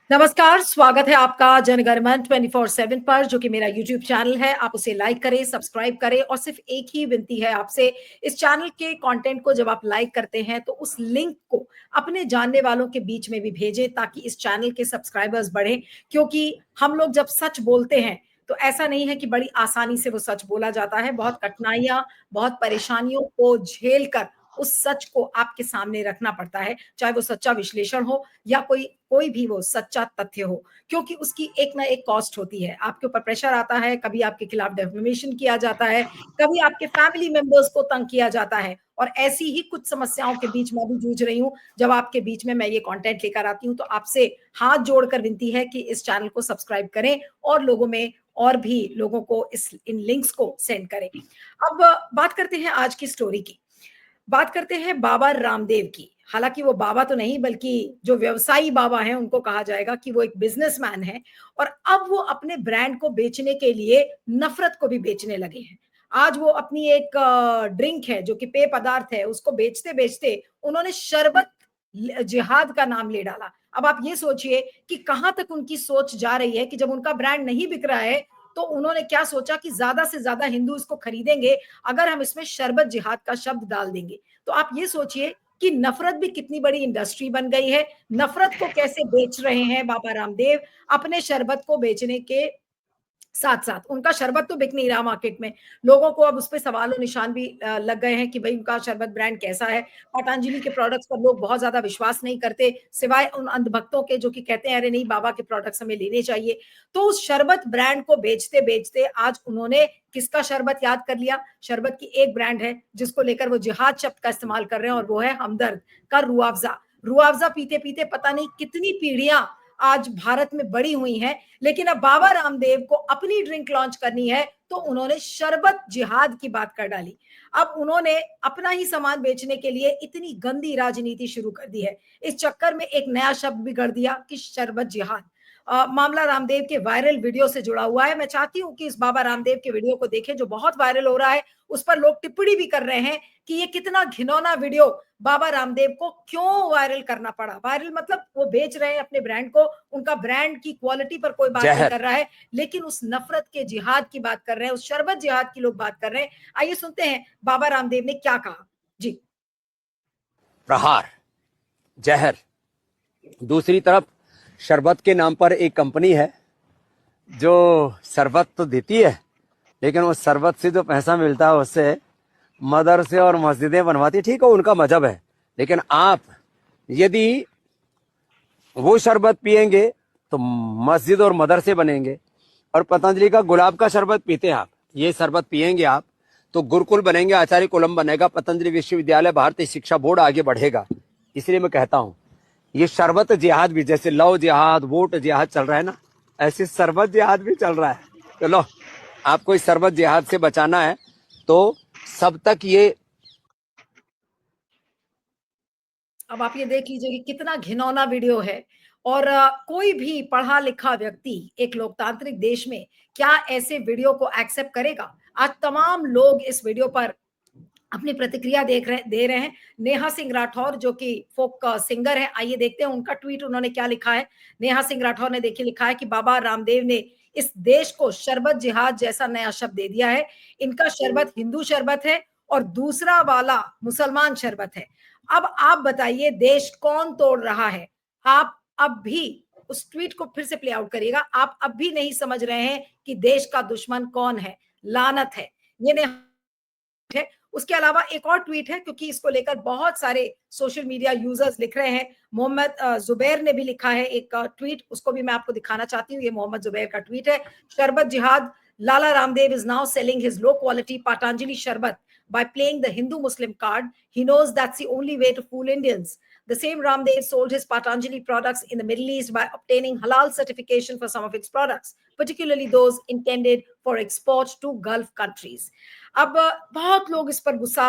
नमस्कार, स्वागत है आपका जनगणमन 24/7 पर, जो कि मेरा यूट्यूब चैनल है। आप उसे लाइक करें, सब्सक्राइब करें और सिर्फ एक ही विनती है आपसे, इस चैनल के कंटेंट को जब आप लाइक करते हैं तो उस लिंक को अपने जानने वालों के बीच में भी भेजें, ताकि इस चैनल के सब्सक्राइबर्स बढ़ें। क्योंकि हम लोग जब सच बोलते हैं तो ऐसा नहीं है कि बड़ी आसानी से वो सच बोला जाता है। बहुत कठिनाइयां, बहुत परेशानियों को झेल कर उस सच को आपके सामने रखना पड़ता है, चाहे वो सच्चा विश्लेषण हो या कोई कोई भी वो सच्चा तथ्य हो, क्योंकि उसकी एक ना एक कॉस्ट होती है। आपके ऊपर प्रेशर आता है, कभी आपके खिलाफ डेफेमेशन किया जाता है, कभी आपके फैमिली मेंबर्स को तंग किया जाता है। और ऐसी ही कुछ समस्याओं के बीच मैं भी जूझ रही हूँ। जब आपके बीच में मैं ये कंटेंट लेकर आती हूँ तो आपसे हाथ जोड़कर विनती है कि इस चैनल को सब्सक्राइब करें और लोगों में और भी लोगों को इन लिंक्स को सेंड करें। अब बात करते हैं आज की स्टोरी की। बात करते हैं बाबा रामदेव की। हालांकि वो बाबा तो नहीं, बल्कि जो व्यवसायी बाबा हैं उनको कहा जाएगा कि वो एक बिजनेसमैन है। और अब वो अपने ब्रांड को बेचने के लिए नफरत को भी बेचने लगे हैं। आज वो अपनी एक ड्रिंक है जो कि पेय पदार्थ है, उसको बेचते बेचते उन्होंने शरबत जिहाद का नाम ले डाला। अब आप ये सोचिए कि कहां तक उनकी सोच जा रही है, कि जब उनका ब्रांड नहीं बिक रहा है तो उन्होंने क्या सोचा कि ज्यादा से ज्यादा हिंदू इसको खरीदेंगे अगर हम इसमें शरबत जिहाद का शब्द डाल देंगे। तो आप ये सोचिए कि नफरत भी कितनी बड़ी इंडस्ट्री बन गई है। नफरत को कैसे बेच रहे हैं बाबा रामदेव अपने शरबत को बेचने के साथ साथ। उनका शरबत तो बिक नहीं रहा मार्केट में। लोगों को अब उस पे सवाल और निशान भी लग गए हैं कि भाई उनका शरबत ब्रांड कैसा है। पतंजलि के प्रोडक्ट्स पर लोग बहुत ज्यादा विश्वास नहीं करते, सिवाय उन अंधभक्तों के जो कि कहते हैं अरे नहीं, बाबा के प्रोडक्ट्स हमें लेने चाहिए। तो उस शरबत ब्रांड को बेचते बेचते आज उन्होंने किसका शरबत याद कर लिया। शरबत की एक ब्रांड है जिसको लेकर वो जिहाद शब्द का इस्तेमाल कर रहे हैं, और वो है हमदर्द का रुआवजा। रुआवजा पीते पीते पता नहीं कितनी पीढ़ियां आज भारत में बड़ी हुई हैं। लेकिन अब बाबा रामदेव को अपनी ड्रिंक लॉन्च करनी है तो उन्होंने शरबत जिहाद की बात कर डाली। अब उन्होंने अपना ही सामान बेचने के लिए इतनी गंदी राजनीति शुरू कर दी है। इस चक्कर में एक नया शब्द भी गढ़ दिया कि शरबत जिहाद। मामला रामदेव के वायरल वीडियो से जुड़ा हुआ है। मैं चाहती हूं कि इस बाबा रामदेव के वीडियो को देखें जो बहुत वायरल हो रहा है। उस पर लोग टिप्पणी भी कर रहे हैं कि ये कितना घिनौना वीडियो, बाबा रामदेव को क्यों वायरल करना पड़ा। वायरल मतलब वो बेच रहे हैं अपने ब्रांड को, उनका ब्रांड की क्वालिटी पर कोई बात नहीं कर रहा है, लेकिन उस नफरत के जिहाद की बात कर रहे हैं, उस शरबत जिहाद की लोग बात कर रहे हैं। आइए सुनते हैं बाबा रामदेव ने क्या कहा। जी। प्रहार, जहर। दूसरी तरफ शरबत के नाम पर एक कंपनी है जो शरबत तो देती है, लेकिन वो शरबत से जो पैसा मिलता है उससे मदरसे और मस्जिदें बनवाती है। ठीक है, उनका मजहब है, लेकिन आप यदि वो शरबत पिएंगे तो मस्जिद और मदरसे बनेंगे। और पतंजलि का गुलाब का शरबत पीते हैं आप, ये शरबत पिएंगे आप तो गुरुकुल बनेंगे, आचार्य कुलम बनेगा, पतंजलि विश्वविद्यालय, भारतीय शिक्षा बोर्ड आगे बढ़ेगा। इसलिए मैं कहता हूं ये शरबत जिहाद भी, जैसे लव जिहाद, वोट जिहाद चल रहा है ना, ऐसे शरबत जिहाद भी चल रहा है। तो लो, आपको इस शरबत जिहाद से बचाना है तो सब तक ये। अब आप ये देख लीजिए कि कितना घिनौना वीडियो है। और कोई भी पढ़ा लिखा व्यक्ति एक लोकतांत्रिक देश में क्या ऐसे वीडियो को एक्सेप्ट करेगा। आज तमाम लोग इस वीडियो पर अपनी प्रतिक्रिया दे रहे हैं। नेहा सिंह राठौर जो कि फोक सिंगर है, आइए देखते हैं उनका ट्वीट उन्होंने क्या लिखा है। नेहा सिंह राठौर ने देखिए लिखा है कि बाबा रामदेव ने इस देश को शरबत जिहाद जैसा नया शब्द दे दिया है। इनका शरबत हिंदू शरबत है और दूसरा वाला मुसलमान शरबत है। अब आप बताइए देश कौन तोड़ रहा है। आप अब भी उस ट्वीट को फिर से प्ले आउट करिएगा। आप अब भी नहीं समझ रहे हैं कि देश का दुश्मन कौन है। लानत है। ये है। उसके अलावा एक और ट्वीट है, क्योंकि इसको लेकर बहुत सारे सोशल मीडिया यूजर्स लिख रहे हैं। मोहम्मद जुबैर ने भी लिखा है एक ट्वीट, उसको भी मैं आपको दिखाना चाहती हूँ। ये मोहम्मद जुबैर का ट्वीट है। शरबत जिहाद, Lala Ramdev is now selling his low quality Patanjali शरबत by playing the Hindu Muslim card. He knows that's the only way to fool Indians. The same Ramdev sold his Patanjali products in the Middle East by obtaining halal certification for some of its products, particularly those intended for export to Gulf countries. अब बहुत लोग इस पर गुस्सा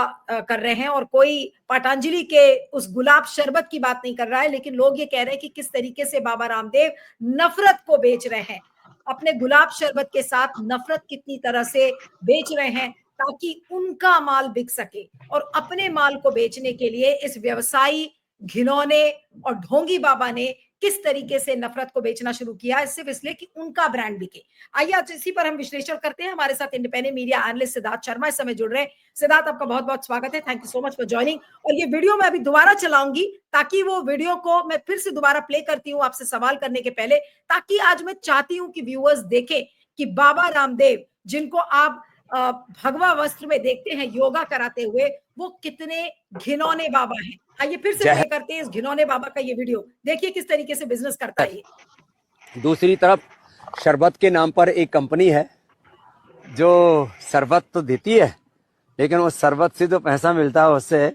कर रहे हैं और कोई पतंजलि के उस गुलाब शरबत की बात नहीं कर रहा है, लेकिन लोग ये कह रहे हैं कि किस तरीके से बाबा रामदेव नफरत को बेच रहे हैं। अपने गुलाब शरबत के साथ नफरत कितनी तरह से बेच रहे हैं ताकि उनका माल बिक सके। और अपने माल को बेचने के लिए इस व्यवसायी, घिनौने और ढोंगी बाबा ने किस तरीके से नफरत को बेचना शुरू किया है, सिर्फ इसलिए कि उनका ब्रांड बिके। आइए आज इसी पर हम विश्लेषण करते हैं। हमारे साथ independent media analyst Siddharth Sharma इस समय जुड़ रहे हैं। सिद्धार्थ, आपका बहुत बहुत स्वागत है। Thank you so much for joining. और ये वीडियो मैं अभी दोबारा चलाऊंगी ताकि वो वीडियो को मैं फिर से दोबारा प्ले करती हूँ आपसे सवाल करने के पहले, ताकि आज मैं चाहती हूँ कि व्यूअर्स देखें कि बाबा रामदेव, जिनको आप भगवा वस्त्र में देखते हैं योगा कराते हुए, वो कितने घिनौने बाबा हैं। आइए फिर से प्ले करते हैं इस घिनौने बाबा का ये वीडियो, देखिए किस तरीके से बिजनेस करता है ये। दूसरी तरफ शरबत के नाम पर एक कंपनी है जो शरबत तो देती है, लेकिन उस शरबत से जो पैसा मिलता है उससे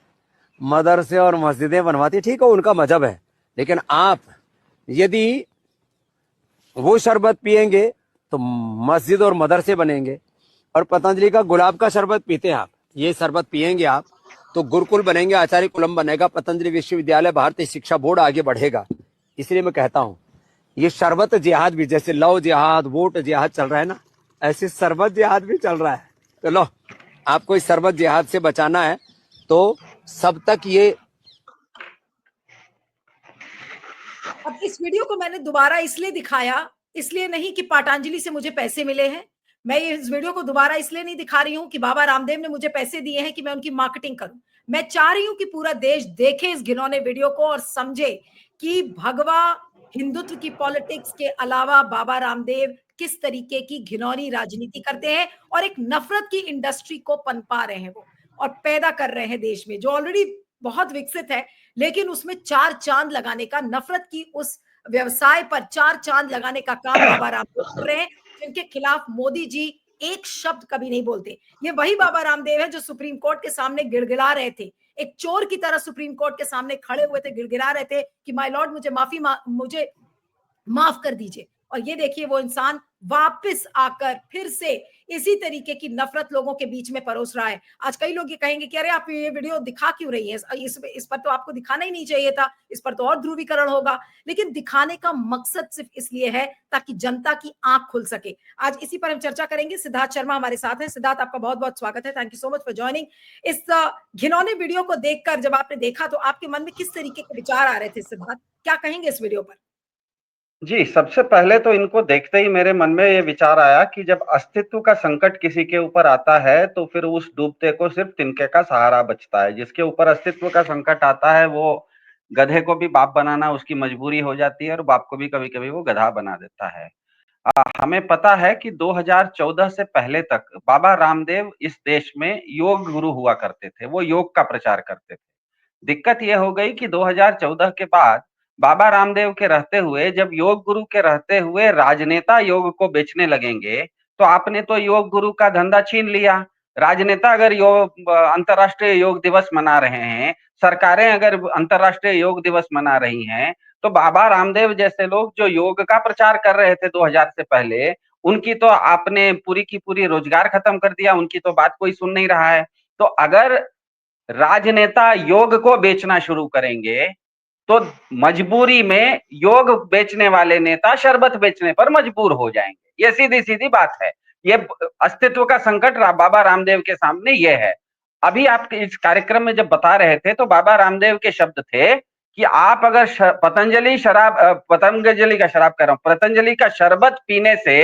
मदरसे और मस्जिदें बनवाती है। ठीक है, उनका मजहब है, लेकिन आप यदि वो शरबत पिएंगे तो मस्जिद और मदरसे बनेंगे। और पतंजलि का गुलाब का शरबत पीते हैं आप, ये शरबत पिएंगे आप तो गुरुकुल बनेंगे, आचार्य कुलम बनेगा, पतंजलि विश्वविद्यालय, भारतीय शिक्षा बोर्ड आगे बढ़ेगा। इसलिए मैं कहता हूं ये शरबत जिहाद भी, जैसे लव जिहाद, वोट जिहाद चल रहा है ना, ऐसे शरबत जिहाद भी चल रहा है। तो लो, आपको इस शरबत जिहाद से बचाना है तो सब तक ये। अब इस वीडियो को मैंने दोबारा इसलिए दिखाया, इसलिए नहीं कि पतंजलि से मुझे पैसे मिले हैं। मैं इस वीडियो को दोबारा इसलिए नहीं दिखा रही हूं कि बाबा रामदेव ने मुझे पैसे दिए हैं कि मैं उनकी मार्केटिंग करूं। मैं चाह रही हूं कि पूरा देश देखे इस घिनौने वीडियो को और समझे कि भगवा हिंदुत्व की पॉलिटिक्स के अलावा बाबा रामदेव किस तरीके की घिनौनी राजनीति करते हैं और एक नफरत की इंडस्ट्री को पनपा रहे हैं वो, और पैदा कर रहे हैं देश में, जो ऑलरेडी बहुत विकसित है, लेकिन उसमें चार चांद लगाने का, नफरत की उस व्यवसाय पर चार चांद लगाने का काम बाबा रामदेव कर रहे हैं, जिनके खिलाफ मोदी जी एक शब्द कभी नहीं बोलते। ये वही बाबा रामदेव है जो सुप्रीम कोर्ट के सामने गिड़गिड़ा रहे थे, एक चोर की तरह सुप्रीम कोर्ट के सामने खड़े हुए थे, गिड़गिड़ा रहे थे कि माय लॉर्ड मुझे माफ कर दीजिए। और ये देखिए वो इंसान वापस आकर फिर से इसी तरीके की नफरत लोगों के बीच में परोस रहा है। आज कई लोग ये कहेंगे कि अरे आप ये वीडियो दिखा क्यों रही है, इस पर तो आपको दिखाना ही नहीं चाहिए था, इस पर तो और ध्रुवीकरण होगा। लेकिन दिखाने का मकसद सिर्फ इसलिए है ताकि जनता की आंख खुल सके। आज इसी पर हम चर्चा करेंगे। सिद्धार्थ शर्मा हमारे साथ है। सिद्धार्थ, आपका बहुत बहुत स्वागत है। Thank you so much for joining. इस घिनौने वीडियो को देखकर जब आपने देखा तो आपके मन में किस तरीके के विचार आ रहे थे सिद्धार्थ, क्या कहेंगे इस वीडियो पर? जी, सबसे पहले तो इनको देखते ही मेरे मन में ये विचार आया कि जब अस्तित्व का संकट किसी के ऊपर आता है, तो फिर उस डूबते को सिर्फ तिनके का सहारा बचता है। जिसके ऊपर अस्तित्व का संकट आता है, वो गधे को भी बाप बनाना उसकी मजबूरी हो जाती है और बाप को भी कभी-कभी वो गधा बना देता है। हमें पता है कि 2014 से पहले तक बाबा रामदेव इस देश में योग गुरु हुआ करते थे, वो योग का प्रचार करते थे। दिक्कत ये हो गई कि 2014 के बाद बाबा रामदेव के रहते हुए, जब योग गुरु के रहते हुए राजनेता योग को बेचने लगेंगे, तो आपने तो योग गुरु का धंधा छीन लिया। राजनेता अगर अंतर्राष्ट्रीय योग दिवस मना रहे हैं, सरकारें अगर अंतर्राष्ट्रीय योग दिवस मना रही हैं, तो बाबा रामदेव जैसे लोग जो योग का प्रचार कर रहे थे 2000 से पहले, उनकी तो आपने पूरी की पूरी रोजगार खत्म कर दिया, उनकी तो बात कोई सुन नहीं रहा है। तो अगर राजनेता योग को बेचना शुरू करेंगे, तो मजबूरी में योग बेचने वाले नेता शरबत बेचने पर मजबूर हो जाएंगे। ये सीधी-सीधी बात है। ये अस्तित्व का संकट बाबा रामदेव के सामने ये है। अभी आप इस कार्यक्रम में जब बता रहे थे, तो बाबा रामदेव के शब्द थे कि आप अगर पतंजलि का शरबत पीने से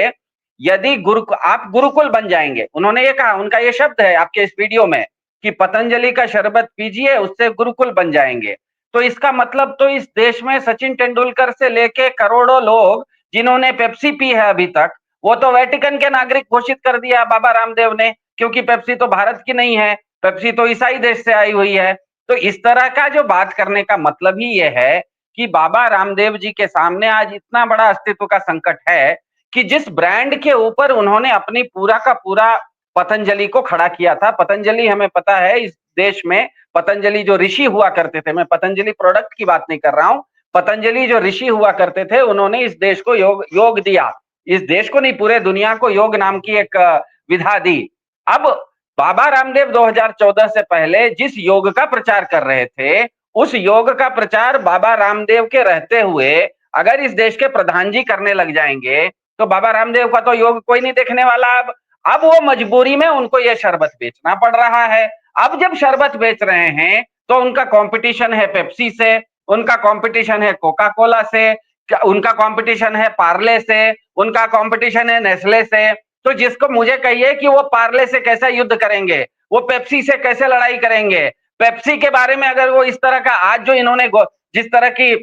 यदि आप गुरुकुल बन जाएंगे। उन्होंने ये कहा, उनका ये शब्द है आपके इस वीडियो में कि पतंजलि का शरबत पीजिए, उससे गुरुकुल बन जाएंगे। तो इसका मतलब तो इस देश में सचिन तेंदुलकर से लेके करोड़ों लोग जिन्होंने पेप्सी पी है अभी तक, वो तो वेटिकन के नागरिक घोषित कर दिया बाबा रामदेव ने, क्योंकि पेप्सी तो भारत की नहीं है, पेप्सी तो ईसाई देश से आई हुई है। तो इस तरह का जो बात करने का मतलब ही ये है कि बाबा रामदेव जी के सामने आज इतना बड़ा अस्तित्व का संकट है कि जिस ब्रांड के ऊपर उन्होंने अपनी पूरा का पूरा पतंजलि को खड़ा किया था। पतंजलि हमें पता है इस देश में, पतंजलि जो ऋषि हुआ करते थे, मैं पतंजलि प्रोडक्ट की बात नहीं कर रहा हूं, पतंजलि जो ऋषि हुआ करते थे, उन्होंने इस देश को योग दिया। इस देश को नहीं, पूरे दुनिया को योग नाम की एक विधा दी। अब बाबा रामदेव 2014 से पहले जिस योग का प्रचार कर रहे थे, उस योग का प्रचार बाबा रामदेव के रहते हुए अगर इस देश के प्रधान जी करने लग जाएंगे, तो बाबा रामदेव का तो योग कोई नहीं देखने वाला। अब वो मजबूरी में उनको ये शरबत बेचना पड़ रहा है। अब जब शरबत बेच रहे हैं, तो उनका कंपटीशन है पेप्सी से, उनका कंपटीशन है कोका कोला से, उनका कंपटीशन है पार्ले से, उनका कंपटीशन है नेस्ले से। तो जिसको मुझे कहिए कि वो पार्ले से कैसा युद्ध करेंगे, वो पेप्सी से कैसे लड़ाई करेंगे। पेप्सी के बारे में अगर वो इस तरह का आज जो इन्होंने जिस तरह की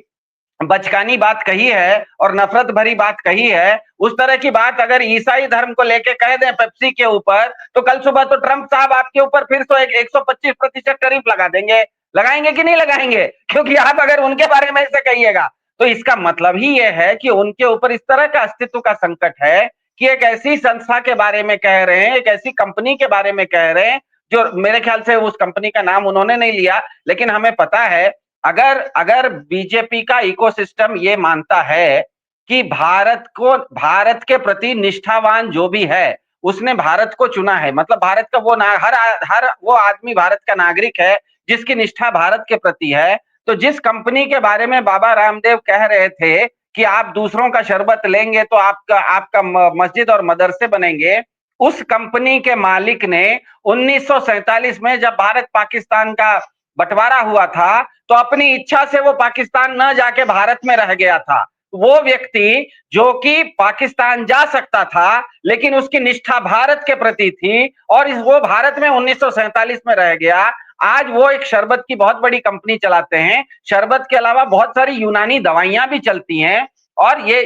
बचकानी बात कही है और नफरत भरी बात कही है, उस तरह की बात अगर ईसाई धर्म को लेके कह दें पेप्सी के ऊपर, तो कल सुबह तो ट्रंप साहब आपके ऊपर फिर तो 125% टैरिफ लगा देंगे। लगाएंगे कि नहीं लगाएंगे? क्योंकि आप अगर उनके बारे में ऐसे कहिएगा, तो इसका मतलब ही यह है कि उनके ऊपर इस तरह का अस्तित्व का संकट है कि एक ऐसी संस्था के बारे में कह रहे हैं, एक ऐसी कंपनी के बारे में कह रहे हैं, जो मेरे ख्याल से उस कंपनी का नाम उन्होंने नहीं लिया, लेकिन हमें पता है अगर बीजेपी का इकोसिस्टम ये मानता है कि भारत के प्रति निष्ठावान जो भी है, उसने भारत को चुना है, मतलब भारत का हर वो आदमी भारत का नागरिक है जिसकी निष्ठा भारत के प्रति है। तो जिस कंपनी के बारे में बाबा रामदेव कह रहे थे कि आप दूसरों का शरबत लेंगे तो आपका मस्जिद और मदरसे बनेंगे, उस कंपनी के मालिक ने 1947 में जब भारत पाकिस्तान का बंटवारा हुआ था, तो अपनी इच्छा से वो पाकिस्तान न जाके भारत में रह गया था। वो व्यक्ति जो कि पाकिस्तान जा सकता था, लेकिन उसकी निष्ठा भारत के प्रति थी और वो भारत में 1947 में रह गया। आज वो एक शरबत की बहुत बड़ी कंपनी चलाते हैं। शरबत के अलावा बहुत सारी यूनानी दवाइयां भी चलती हैं। और ये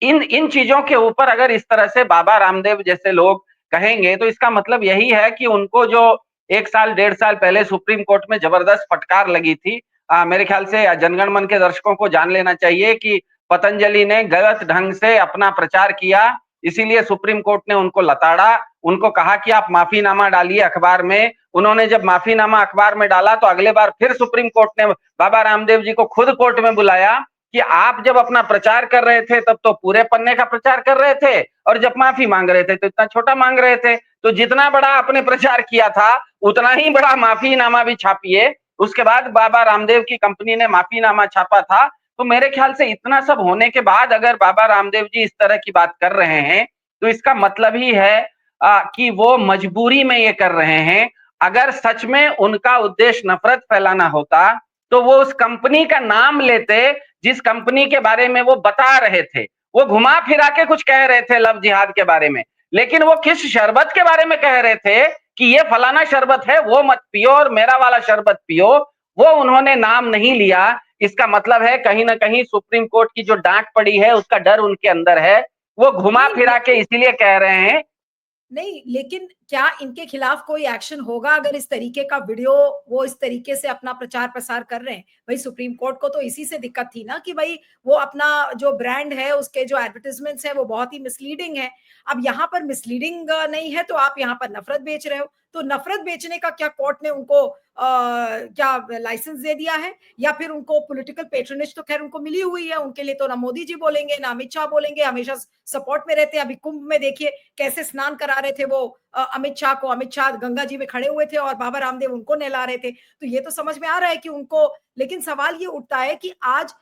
इन चीजों के ऊपर अगर इस तरह से बाबा रामदेव जैसे लोग कहेंगे, तो इसका मतलब यही है कि उनको जो 1 साल 1.5 साल पहले सुप्रीम कोर्ट में जबरदस्त फटकार लगी थी, मेरे ख्याल से जनगण मन के दर्शकों को जान लेना चाहिए कि पतंजलि ने गलत ढंग से अपना प्रचार किया, इसीलिए सुप्रीम कोर्ट ने उनको लताड़ा, उनको कहा कि आप माफीनामा डालिए अखबार में। उन्होंने जब माफीनामा अखबार में डाला, तो अगले बार फिर सुप्रीम कोर्ट ने बाबा रामदेव जी को खुद कोर्ट में बुलाया कि आप जब अपना प्रचार कर रहे थे तब तो पूरे पन्ने का प्रचार कर रहे थे, और जब माफी मांग रहे थे तो इतना छोटा मांग रहे थे। तो जितना बड़ा आपने प्रचार किया था, उतना ही बड़ा माफीनामा भी छापिए। उसके बाद बाबा रामदेव की कंपनी ने माफीनामा छापा था। तो मेरे ख्याल से इतना सब होने के बाद अगर बाबा रामदेव जी इस तरह की बात कर रहे हैं, तो इसका मतलब ही है कि वो मजबूरी में ये कर रहे हैं। अगर सच में उनका उद्देश्य नफरत फैलाना होता, तो वो उस कंपनी का नाम लेते जिस कंपनी के बारे में वो बता रहे थे। वो घुमा फिरा के कुछ कह रहे थे लव जिहाद के बारे में, लेकिन वो किस शरबत के बारे में कह रहे थे कि ये फलाना शरबत है, वो मत पियो और मेरा वाला शरबत पियो, वो उन्होंने नाम नहीं लिया। इसका मतलब है कहीं ना कहीं सुप्रीम कोर्ट की जो डांट पड़ी है, उसका डर उनके अंदर है। वो घुमा फिरा के इसीलिए कह रहे हैं। नहीं, लेकिन क्या इनके खिलाफ कोई एक्शन होगा अगर इस तरीके का वीडियो वो इस तरीके से अपना प्रचार प्रसार कर रहे हैं? भाई सुप्रीम कोर्ट को तो इसी से दिक्कत थी ना कि भाई वो अपना जो ब्रांड है, उसके जो एडवर्टाइजमेंट्स है वो बहुत ही मिसलीडिंग है। अब यहाँ पर मिसलीडिंग नहीं है, तो आप यहाँ पर नफरत बेच रहे हो। तो नफरत बेचने का क्या कोर्ट ने उनको क्या लाइसेंस दे दिया है, या फिर उनको पॉलिटिकल पेट्रोनेज तो खैर उनको मिली हुई है, उनके लिए तो ना मोदी जी बोलेंगे ना अमित शाह बोलेंगे, हमेशा सपोर्ट में रहते हैं। अभी कुंभ में देखिए कैसे स्नान करा रहे थे वो अमित शाह को, अमित शाह गंगा जी में खड़े हुए थे और बाबा रामदेव उनको नहला रहे थे। तो ये तो समझ में आ रहा है कि उनको, लेकिन सवाल ये उठता है कि आज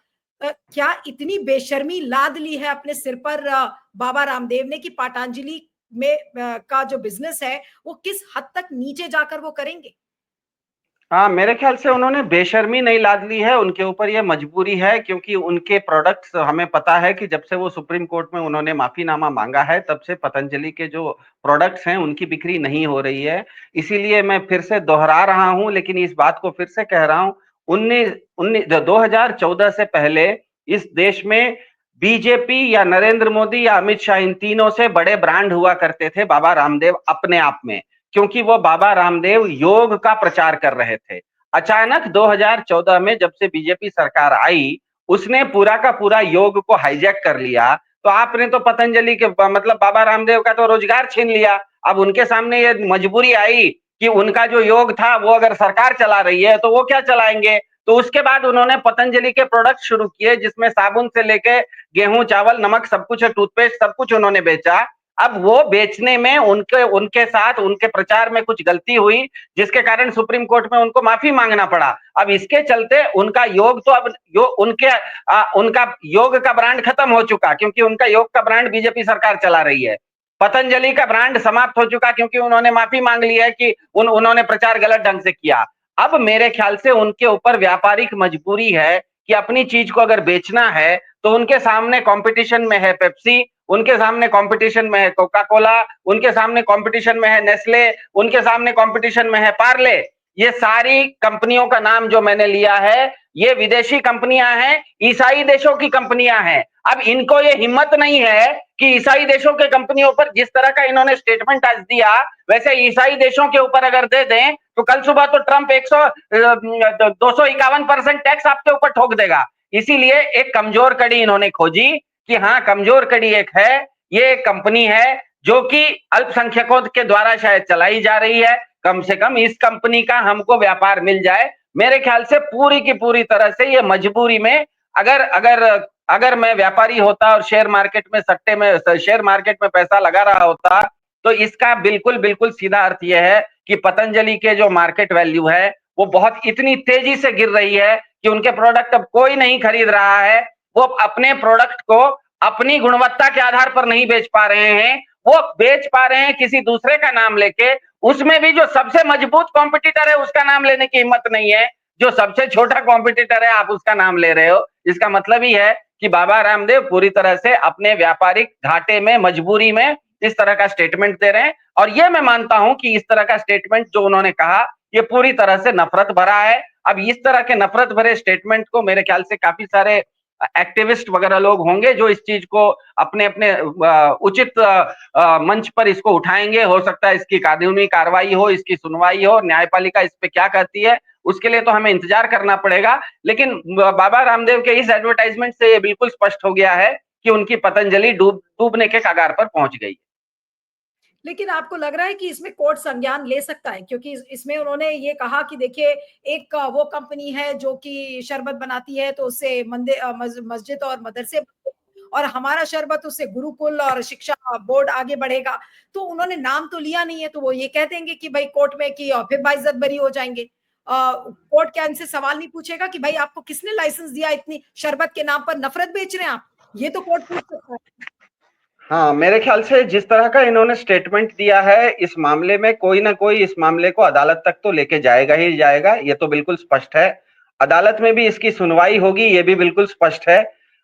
क्या इतनी बेशर्मी लाद ली है अपने सिर पर बाबा रामदेव ने कि पतंजलि में का जो बिजनेस है वो किस हद तक नीचे जाकर वो करेंगे? हाँ, मेरे ख्याल से उन्होंने बेशर्मी नहीं लाद ली है, उनके ऊपर ये मजबूरी है, क्योंकि उनके प्रोडक्ट्स हमें पता है कि जब से वो सुप्रीम कोर्ट में उन्होंने माफीनामा मांगा है, तब से पतंजलि के जो प्रोडक्ट्स हैं उनकी बिक्री नहीं हो रही है। इसीलिए मैं फिर से दोहरा रहा हूं, लेकिन इस बात को फिर से कह रहा हूं, 2014 से पहले इस देश में बीजेपी या नरेंद्र मोदी या अमित शाह, इन तीनों से बड़े ब्रांड हुआ करते थे बाबा रामदेव अपने आप में, क्योंकि वो बाबा रामदेव योग का प्रचार कर रहे थे। अचानक 2014 में जब से बीजेपी सरकार आई, उसने पूरा का पूरा योग को हाईजैक कर लिया। तो आपने तो पतंजलि के मतलब बाबा रामदेव का तो रोजगार छीन लिया। अब उनके सामने ये मजबूरी आई कि उनका जो योग था वो अगर सरकार चला रही है तो वो क्या चलाएंगे। तो उसके बाद उन्होंने पतंजलि के प्रोडक्ट शुरू किए, जिसमें साबुन से लेके गेहूं, चावल, नमक सब कुछ है, टूथपेस्ट सब कुछ उन्होंने बेचा। अब वो बेचने में उनके साथ उनके प्रचार में कुछ गलती हुई, जिसके कारण सुप्रीम कोर्ट में उनको माफी मांगना पड़ा। अब इसके चलते उनका योग तो अब उनका योग का ब्रांड खत्म हो चुका, क्योंकि उनका योग का ब्रांड बीजेपी सरकार चला रही है। पतंजलि का ब्रांड समाप्त हो चुका, क्योंकि उन्होंने माफी मांग ली है कि उन्होंने प्रचार गलत ढंग से किया। अब मेरे ख्याल से उनके ऊपर व्यापारिक मजबूरी है कि अपनी चीज को अगर बेचना है तो उनके सामने कंपटीशन में है पेप्सी, उनके सामने कंपटीशन में है कोका कोला, उनके सामने कंपटीशन में है नेस्ले, उनके सामने कंपटीशन में है पार्ले। ये सारी कंपनियों का नाम जो मैंने लिया है ये विदेशी कंपनियां हैं, ईसाई देशों की कंपनियां हैं। अब इनको ये हिम्मत नहीं है कि ईसाई देशों के कंपनियों पर जिस तरह का इन्होंने स्टेटमेंट आज दिया वैसे ईसाई देशों के ऊपर अगर दे दें तो कल सुबह तो ट्रंप 251% टैक्स आपके ऊपर ठोक देगा। इसीलिए एक कमजोर कड़ी इन्होंने खोजी कि हाँ कमजोर कड़ी एक है, ये एक कंपनी है जो कि अल्पसंख्यकों के द्वारा शायद चलाई जा रही है, कम से कम इस कंपनी का हमको व्यापार मिल जाए। मेरे ख्याल से पूरी की पूरी तरह से ये मजबूरी में अगर अगर अगर मैं व्यापारी होता और शेयर मार्केट में शेयर मार्केट में पैसा लगा रहा होता तो इसका बिल्कुल बिल्कुल सीधा अर्थ यह है कि पतंजलि के जो मार्केट वैल्यू है वो बहुत इतनी तेजी से गिर रही है कि उनके प्रोडक्ट अब कोई नहीं खरीद रहा है। वो अपने प्रोडक्ट को अपनी गुणवत्ता के आधार पर नहीं बेच पा रहे हैं, वो बेच पा रहे हैं किसी दूसरे का नाम लेके, उसमें भी जो सबसे मजबूत कॉम्पिटिटर है उसका नाम लेने की हिम्मत नहीं है, जो सबसे छोटा कॉम्पिटिटर है आप उसका नाम ले रहे हो। इसका मतलब ही है कि बाबा रामदेव पूरी तरह से अपने व्यापारिक घाटे में मजबूरी में इस तरह का स्टेटमेंट दे रहे हैं। और ये मैं मानता हूं कि इस तरह का स्टेटमेंट जो उन्होंने कहा ये पूरी तरह से नफरत भरा है। अब इस तरह के नफरत भरे स्टेटमेंट को मेरे ख्याल से काफी सारे एक्टिविस्ट वगैरह लोग होंगे जो इस चीज को अपने अपने उचित मंच पर इसको उठाएंगे। हो सकता है इसकी कानूनी कार्रवाई हो, इसकी सुनवाई हो, न्यायपालिका इस पे क्या कहती है उसके लिए तो हमें इंतजार करना पड़ेगा। लेकिन बाबा रामदेव के इस एडवर्टाइजमेंट से ये बिल्कुल स्पष्ट हो गया है कि उनकी पतंजलि डूबने के कगार पर पहुंच गई। लेकिन आपको लग रहा है कि इसमें कोर्ट संज्ञान ले सकता है? क्योंकि इसमें उन्होंने ये कहा कि देखिए एक वो कंपनी है जो कि शरबत बनाती है तो उससे मस्जिद और मदरसे और हमारा शरबत उससे गुरुकुल और शिक्षा बोर्ड आगे बढ़ेगा। तो उन्होंने नाम तो लिया नहीं है तो वो ये कह देंगे कि भाई कोर्ट में कि फिर बाइज्जत बरी हो जाएंगे। कोर्ट क्या इनसे सवाल नहीं पूछेगा कि भाई आपको किसने लाइसेंस दिया इतनी शरबत के नाम पर नफरत बेच रहे हैं आप? ये तो कोर्ट पूछ सकता है। हाँ, मेरे ख्याल से जिस तरह का इन्होंने स्टेटमेंट दिया है इस मामले में कोई ना कोई इस मामले को अदालत तक तो लेके जाएगा ही जाएगा, ये तो बिल्कुल स्पष्ट है। अदालत में भी इसकी सुनवाई होगी, ये भी बिल्कुल स्पष्ट है।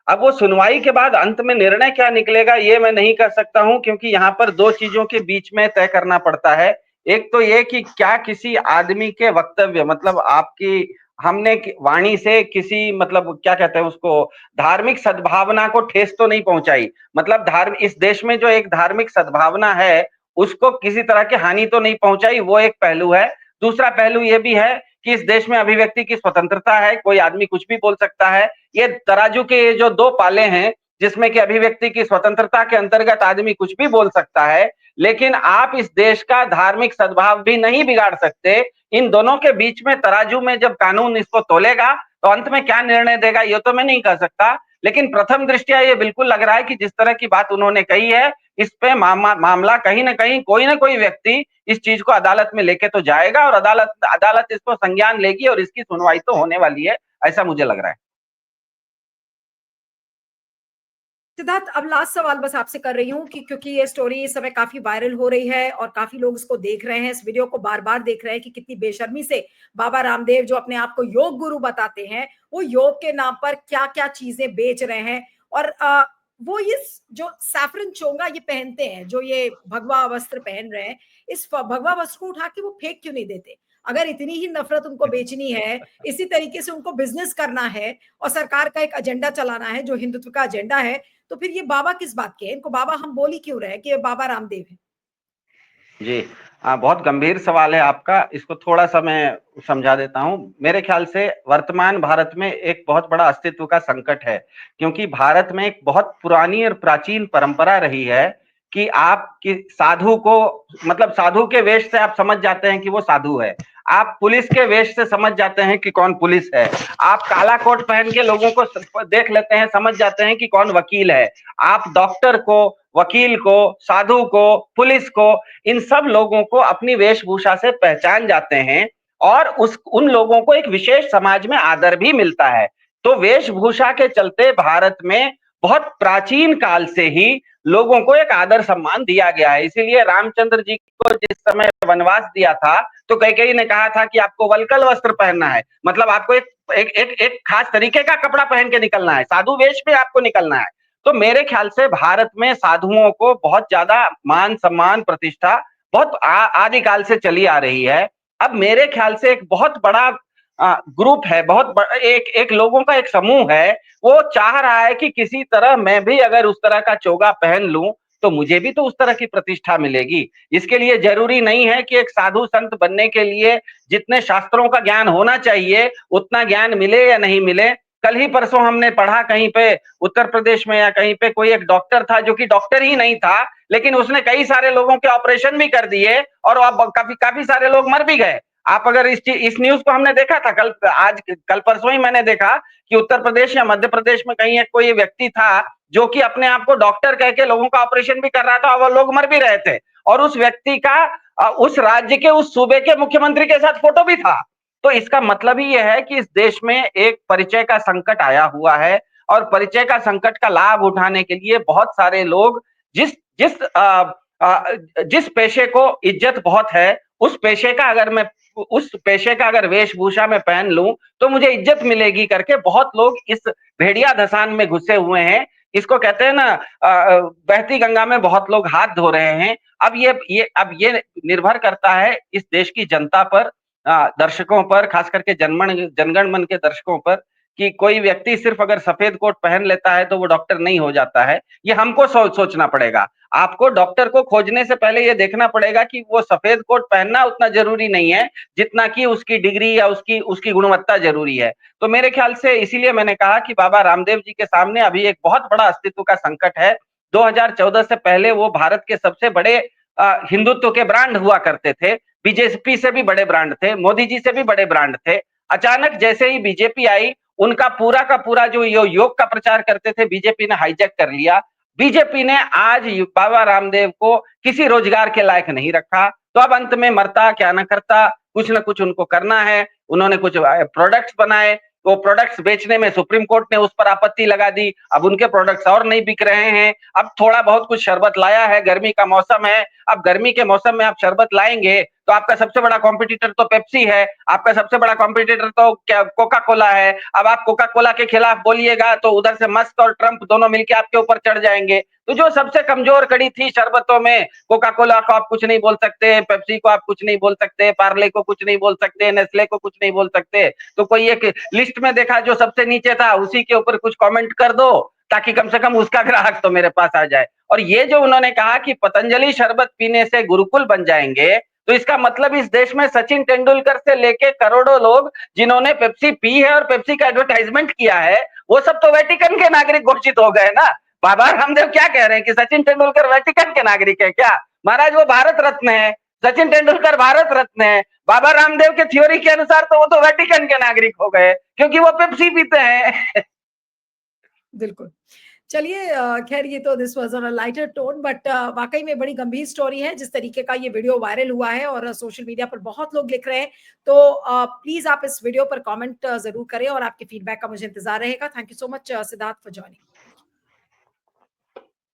अब वो सुनवाई के बाद अंत में निर्णय क्या निकलेगा ये मैं नहीं कह सकता हूं, क्योंकि यहाँ पर दो चीजों के बीच में तय करना पड़ता है। एक तो ये कि क्या किसी आदमी के वक्तव्य मतलब आपकी हमने वाणी से किसी मतलब क्या कहते हैं उसको धार्मिक सद्भावना को ठेस तो नहीं पहुंचाई, मतलब इस देश में जो एक धार्मिक सद्भावना है उसको किसी तरह की हानि तो नहीं पहुंचाई, वो एक पहलू है। दूसरा पहलू ये भी है कि इस देश में अभिव्यक्ति की स्वतंत्रता है, कोई आदमी कुछ भी बोल सकता है। ये तराजू के जो दो पाले हैं जिसमें कि अभिव्यक्ति की स्वतंत्रता के अंतर्गत आदमी कुछ भी बोल सकता है, लेकिन आप इस देश का धार्मिक सद्भाव भी नहीं बिगाड़ सकते। इन दोनों के बीच में तराजू में जब कानून इसको तोलेगा तो अंत में क्या निर्णय देगा ये तो मैं नहीं कह सकता। लेकिन प्रथम दृष्टया ये बिल्कुल लग रहा है कि जिस तरह की बात उन्होंने कही है इस पे मामला कहीं ना कहीं कोई ना कोई व्यक्ति इस चीज को अदालत में लेके तो जाएगा और अदालत इसको संज्ञान लेगी और इसकी सुनवाई तो होने वाली है, ऐसा मुझे लग रहा है। सिद्धार्थ, अब लास्ट सवाल बस आपसे कर रही हूँ कि क्योंकि ये स्टोरी इस समय काफी वायरल हो रही है और काफी लोग इसको देख रहे हैं, इस वीडियो को बार बार देख रहे हैं कि कितनी बेशर्मी से बाबा रामदेव जो अपने आप को योग गुरु बताते हैं वो योग के नाम पर क्या क्या चीजें बेच रहे हैं। और वो ये जो सैफरन चोंगा ये पहनते हैं, जो ये भगवा वस्त्र पहन रहे हैं, इस भगवा वस्त्र को उठा के वो फेंक क्यों नहीं देते? अगर इतनी ही नफरत उनको बेचनी है, इसी तरीके से उनको बिजनेस करना है और सरकार का एक एजेंडा चलाना है जो हिंदुत्व का एजेंडा है, तो फिर ये बाबा किस बात के हैं? इनको बाबा हम बोल ही क्यों रहे हैं कि ये बाबा रामदेव है? जी बहुत गंभीर सवाल है आपका, इसको थोड़ा सा मैं समझा देता हूं। मेरे ख्याल से वर्तमान भारत में एक बहुत बड़ा अस्तित्व का संकट है, क्योंकि भारत में एक बहुत पुरानी और प्राचीन परंपरा रही है कि आप साधु को मतलब साधु के वेश से आप समझ जाते हैं कि वो साधु है, आप पुलिस के वेश से समझ जाते हैं कि कौन पुलिस है, आप काला कोट पहन के लोगों को देख लेते हैं, समझ जाते हैं कि कौन वकील है, आप डॉक्टर को, वकील को, साधु को, पुलिस को, इन सब लोगों को अपनी वेशभूषा से पहचान जाते हैं और उन लोगों को एक विशेष समाज में आदर भी मिलता है। तो वेशभूषा के चलते भारत में बहुत प्राचीन काल से ही लोगों को एक आदर सम्मान दिया गया है। इसीलिए रामचंद्र जी को जिस समय वनवास दिया था तो कैकेयी ने कहा था कि आपको वल्कल वस्त्र पहनना है, मतलब आपको एक खास तरीके का कपड़ा पहन के निकलना है, साधु वेश में आपको निकलना है। तो मेरे ख्याल से भारत में साधुओं को बहुत ज्यादा मान सम्मान प्रतिष्ठा बहुत आदिकाल से चली आ रही है। अब मेरे ख्याल से एक बहुत बड़ा ग्रुप है, एक लोगों का एक समूह है, वो चाह रहा है कि किसी तरह मैं भी अगर उस तरह का चोगा पहन लूं तो मुझे भी तो उस तरह की प्रतिष्ठा मिलेगी। इसके लिए जरूरी नहीं है कि एक साधु संत बनने के लिए जितने शास्त्रों का ज्ञान होना चाहिए उतना ज्ञान मिले या नहीं मिले। कल ही परसों हमने पढ़ा कहीं पे उत्तर प्रदेश में या कहीं पे कोई एक डॉक्टर था जो कि डॉक्टर ही नहीं था, लेकिन उसने कई सारे लोगों के ऑपरेशन भी कर दिए और अब काफी सारे लोग मर भी गए। आप अगर इस न्यूज को हमने देखा था कल परसों ही मैंने देखा कि उत्तर प्रदेश या मध्य प्रदेश में कहीं एक कोई व्यक्ति था जो कि अपने आप को डॉक्टर कह के लोगों का ऑपरेशन भी कर रहा था और वो लोग मर भी रहे थे, और उस व्यक्ति का उस राज्य के उस सूबे के मुख्यमंत्री के साथ फोटो भी था। तो इसका मतलब ही यह है कि इस देश में एक परिचय का संकट आया हुआ है और परिचय का संकट का लाभ उठाने के लिए बहुत सारे लोग जिस जिस जिस पेशे को इज्जत बहुत है उस पेशे का अगर वेशभूषा में पहन लूं तो मुझे इज्जत मिलेगी करके बहुत लोग इस भेड़िया धसान में घुसे हुए हैं। इसको कहते हैं ना, बहती गंगा में बहुत लोग हाथ धो रहे हैं। अब ये निर्भर करता है इस देश की जनता पर, दर्शकों पर, खास करके जनगण मन के दर्शकों पर, कि कोई व्यक्ति सिर्फ अगर सफेद कोट पहन लेता है तो वो डॉक्टर नहीं हो जाता है। ये हमको सोचना पड़ेगा। आपको डॉक्टर को खोजने से पहले ये देखना पड़ेगा कि वो सफेद कोट पहनना उतना जरूरी नहीं है जितना कि उसकी डिग्री या उसकी गुणवत्ता जरूरी है। तो मेरे ख्याल से इसीलिए मैंने कहा कि बाबा रामदेव जी के सामने अभी एक बहुत बड़ा अस्तित्व का संकट है। 2014 से पहले वो भारत के सबसे बड़े हिंदुत्व के ब्रांड हुआ करते थे, बीजेपी से भी बड़े ब्रांड थे, मोदी जी से भी बड़े ब्रांड थे। अचानक जैसे ही बीजेपी आई उनका पूरा का पूरा जो योग का प्रचार करते थे बीजेपी ने हाईजैक कर लिया। बीजेपी ने आज बाबा रामदेव को किसी रोजगार के लायक नहीं रखा, तो अब अंत में मरता क्या न करता, कुछ न कुछ उनको करना है। उन्होंने कुछ प्रोडक्ट्स बनाए, वो प्रोडक्ट्स बेचने में सुप्रीम कोर्ट ने उस पर आपत्ति लगा दी, अब उनके प्रोडक्ट्स और नहीं बिक रहे हैं। अब थोड़ा बहुत कुछ शरबत लाया है, गर्मी का मौसम है, अब गर्मी के मौसम में आप शरबत लाएंगे तो आपका सबसे बड़ा कॉम्पिटिटर तो पेप्सी है, आपका सबसे बड़ा कॉम्पिटिटर तो क्या कोका कोला है। अब आप कोका कोला के खिलाफ बोलिएगा तो उधर से मस्क और ट्रंप दोनों मिलके आपके ऊपर चढ़ जाएंगे। तो जो सबसे कमजोर कड़ी थी शरबतों में, कोका कोला को आप कुछ नहीं बोल सकते, पेप्सी को आप कुछ नहीं बोल सकते, पार्ले को कुछ नहीं बोल सकते, नेस्ले को कुछ नहीं बोल सकते, तो कोई एक लिस्ट में देखा जो सबसे नीचे था उसी के ऊपर कुछ कमेंट कर दो ताकि कम से कम उसका ग्राहक तो मेरे पास आ जाए। और ये जो उन्होंने कहा कि पतंजलि शरबत पीने से गुरुकुल बन जाएंगे, तो इसका मतलब इस देश में सचिन तेंदुलकर से लेके करोड़ों लोग जिन्होंने पेप्सी पी है और पेप्सी का एडवर्टाइजमेंट किया है वो सब तो वेटिकन के नागरिक घोषित हो गए ना। बाबा रामदेव क्या कह रहे हैं कि सचिन तेंदुलकर वेटिकन के नागरिक है क्या? महाराज वो भारत रत्न है, सचिन तेंदुलकर भारत रत्न है, बाबा रामदेव के थ्योरी के अनुसार तो वो तो वेटिकन के नागरिक हो गए क्योंकि वो पेप्सी पीते हैं। बिल्कुल। चलिए, खैर ये तो this was on a lighter tone, but वाकई में बड़ी गंभीर स्टोरी है जिस तरीके का ये वीडियो वायरल हुआ है और सोशल मीडिया पर बहुत लोग लिख रहे हैं। तो प्लीज आप इस वीडियो पर कमेंट जरूर करें और आपके फीडबैक का मुझे इंतजार रहेगा। Thank you so much Siddharth for joining.